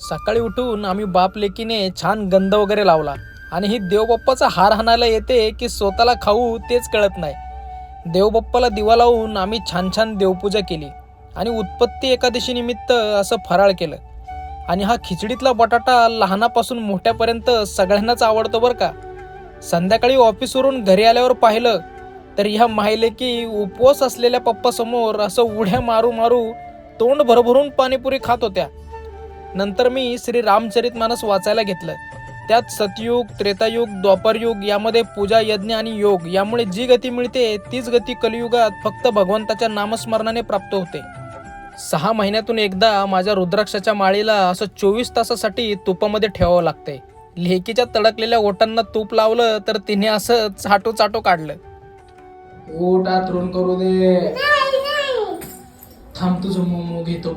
सकाळी उठून आम्ही बाप लेकीने छान गंध वगैरे लावला आणि ही देवबाप्पाचा हार हाणायला येते की स्वतःला खाऊ तेच कळत नाही। देवबाप्पाला दिवा लावून आम्ही छान छान देवपूजा केली आणि उत्पत्ती एकादशी निमित्त असं फराळ केलं। आणि हा खिचडीतला बटाटा लहानापासून मोठ्यापर्यंत सगळ्यांनाच आवडतो बरं का। संध्याकाळी ऑफिसवरून घरी आल्यावर पाहिलं तर ह्या माहिले की उपवास असलेल्या पप्पासमोर असं उड्या मारू मारू तोंड भरभरून पाणीपुरी खात होत्या। नंतर मी श्री रामचरितमानस वाचायला घेतलं। त्यात सतयुग, त्रेतायुग, द्वापरयुग यामध्ये पूजा, यज्ञ आणि योग यामुळे जी गती मिळते तीच गती कलियुगात फक्त भगवंताच्या नामस्मरणाने प्राप्त होते। 6 महिन्यातून एकदा माझ्या रुद्राक्षाच्या माळीला असं 24 तासासाठी तुपामध्ये ठेवावं लागतंय। लेकीच्या तडकलेल्या ओठांना तूप लावलं तर तिने असं चाटो चाटो काढलं। ओठ आतरून करू दे, थांब तुझं मोमो घेतो।